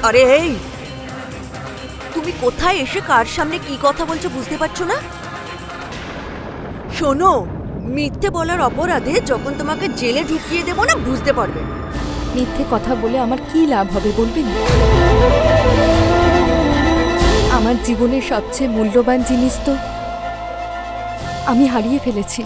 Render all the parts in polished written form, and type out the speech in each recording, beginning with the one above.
আরে এই, তুমি কোথায় এসে কার সামনে কি কথা বলছো বুঝতে পারছো না? শোনো, মিথ্যে বলার অপরাধে যখন তোমাকে জেলে ঢুকিয়ে দেবো না, বুঝতে পারবে। মিথ্যে কথা বলে আমার কি লাভ হবে বলবেন? আমার জীবনের সবচেয়ে মূল্যবান জিনিস তো আমি হারিয়ে ফেলেছি।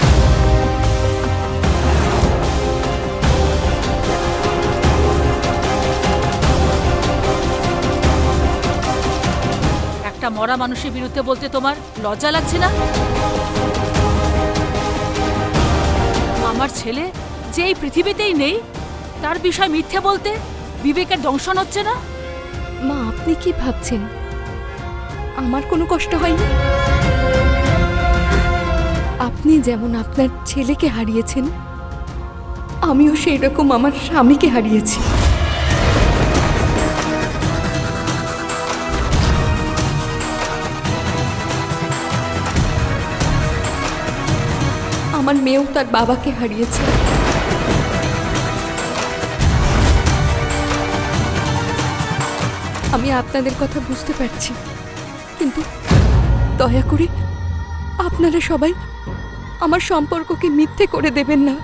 একটা মরা মানুষের বিরুদ্ধে বলতে তোমার লজ্জা লাগছে না? আমার ছেলে যে এই পৃথিবীতেই নেই তার বিষয় মিথ্যে বলতে বিবেকের দংশন হচ্ছে না? মা, আপনি কি ভাবছেন আমার কোনো কষ্ট হয়নি? আপনি যেমন আপনার ছেলেকে হারিয়েছেন, আমিও সেই রকম আমার স্বামীকে হারিয়েছি। আমার মেয়েও তার বাবাকে হারিয়েছে। আমি আপনাদের কথা বুঝতে পারছি, কিন্তু দয়া করে আপনারা সবাই আমার সম্পর্ককে মিথ্যে করে দেবেন না।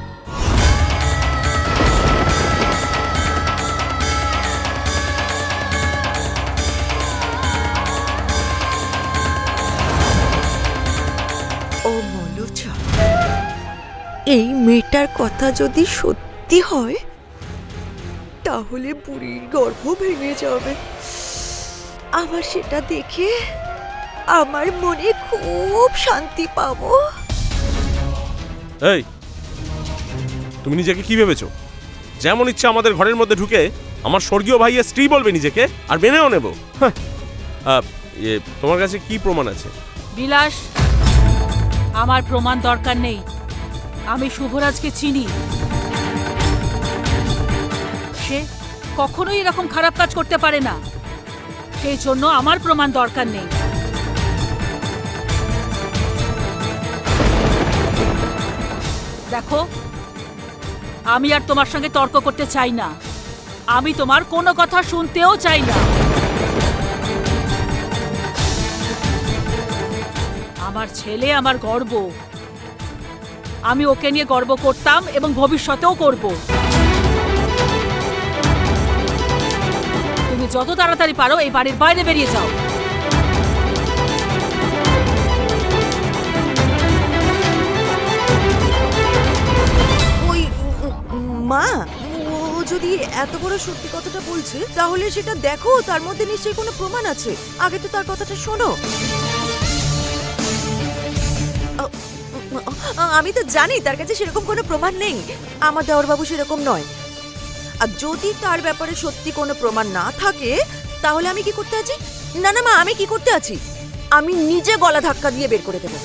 ও মলুচা, এই মেয়েটার কথা যদি সত্যি হয় তাহলে বুড়ির গর্ভ ভেঙে যাবে। আমার সেটা দেখে আমার মনে খুব শান্তি পাবো। এই, তুমি নিজেকে কি ভেবেছো? যেমন ইচ্ছা আমাদের ঘরের মধ্যে ঢুকে আমার স্বর্গীয় ভাইয়ের স্ত্রী বলবে নিজেকে, আর মেনেও নেব? তোমার কাছে কি প্রমাণ আছে? বিলাস, আমার প্রমাণ দরকার নেই। আমি শুভরাজকে চিনি। সে কখনোই এরকম খারাপ কাজ করতে পারে না, সেই জন্য আমার প্রমাণ দরকার নেই। দেখো, আমি আর তোমার সঙ্গে তর্ক করতে চাই না। আমি তোমার কোনো কথা শুনতেও চাই না। আমার ছেলে আমার গর্ব। আমি ওকে নিয়ে গর্ব করতাম এবং ভবিষ্যতেও করব। তুমি যত তাড়াতাড়ি পারো এই বাড়ির বাইরে বেরিয়ে যাও। ওই মা, ও যদি এত বড় সত্যি কথাটা বলছে তাহলে সেটা দেখো, তার মধ্যে নিশ্চয়ই কোনো প্রমাণ আছে। আগে তো তার কথাটা শোনো। আমি তো জানি তার কাছে সেরকম কোনো প্রমাণ নেই। আমার দেওরবাবু সেরকম নয়। আর যদি তার ব্যাপারে সত্যি কোনো প্রমাণ না থাকে তাহলে আমি কি করতে আছি? না না মা, আমি কি করতে আছি? আমি নিজে গলা ধাক্কা দিয়ে বের করে দেবো।